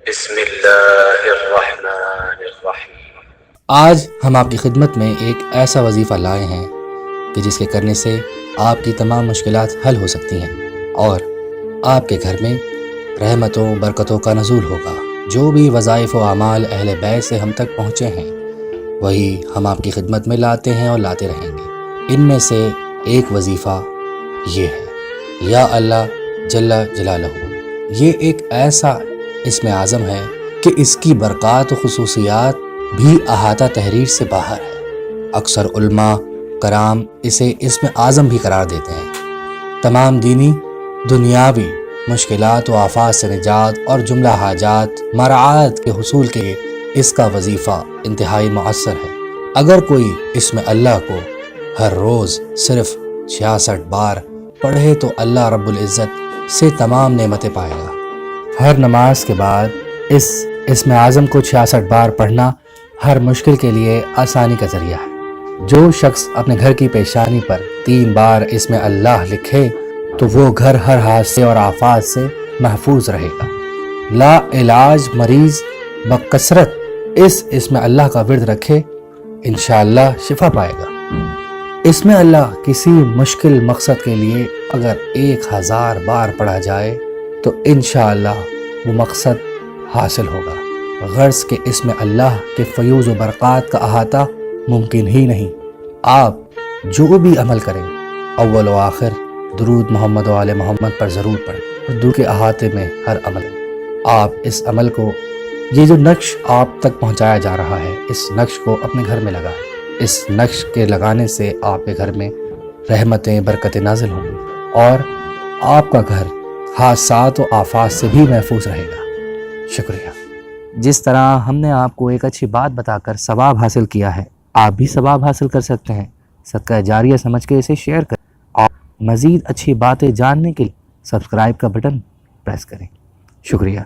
بسم اللہ الرحمن الرحیم۔ آج ہم آپ کی خدمت میں ایک ایسا وظیفہ لائے ہیں کہ جس کے کرنے سے آپ کی تمام مشکلات حل ہو سکتی ہیں اور آپ کے گھر میں رحمتوں برکتوں کا نزول ہوگا۔ جو بھی وظائف و اعمال اہل بیت سے ہم تک پہنچے ہیں وہی ہم آپ کی خدمت میں لاتے ہیں اور لاتے رہیں گے۔ ان میں سے ایک وظیفہ یہ ہے، یا اللہ جل جلالہ۔ یہ ایک ایسا اسم اعظم ہے کہ اس کی برکات و خصوصیات بھی احاطہ تحریر سے باہر ہے۔ اکثر علماء کرام اسے اسم اعظم بھی قرار دیتے ہیں۔ تمام دینی دنیاوی مشکلات و آفات سے نجات اور جملہ حاجات مراعات کے حصول کے لیے اس کا وظیفہ انتہائی مؤثر ہے۔ اگر کوئی اسم اللہ کو ہر روز صرف 66 بار پڑھے تو اللہ رب العزت سے تمام نعمتیں پائے گا۔ ہر نماز کے بعد اس اسم اعظم کو 66 بار پڑھنا ہر مشکل کے لیے آسانی کا ذریعہ ہے۔ جو شخص اپنے گھر کی پیشانی پر 3 بار اسم اللہ لکھے تو وہ گھر ہر حادثے اور آفات سے محفوظ رہے گا۔ لا علاج مریض بکثرت اس اسم اللہ کا ورد رکھے، انشاءاللہ شفا پائے گا۔ اسم اللہ کسی مشکل مقصد کے لیے اگر 1000 بار پڑھا جائے تو انشاءاللہ وہ مقصد حاصل ہوگا۔ غرض کہ اسم اللہ کے فیوز و برکات کا احاطہ ممکن ہی نہیں۔ آپ جو بھی عمل کریں اول و آخر درود محمد و آل محمد پر ضرور پڑھیں۔ اردو کے احاطے میں ہر عمل۔ آپ اس عمل کو، یہ جو نقش آپ تک پہنچایا جا رہا ہے، اس نقش کو اپنے گھر میں لگائیں۔ اس نقش کے لگانے سے آپ کے گھر میں رحمتیں برکتیں نازل ہوں گی اور آپ کا گھر حادثات و آفات سے بھی محفوظ رہے گا۔ شکریہ۔ جس طرح ہم نے آپ کو ایک اچھی بات بتا کر ثواب حاصل کیا ہے، آپ بھی ثواب حاصل کر سکتے ہیں۔ صدقہ جاریہ سمجھ کے اسے شیئر کریں اور مزید اچھی باتیں جاننے کے لیے سبسکرائب کا بٹن پریس کریں۔ شکریہ۔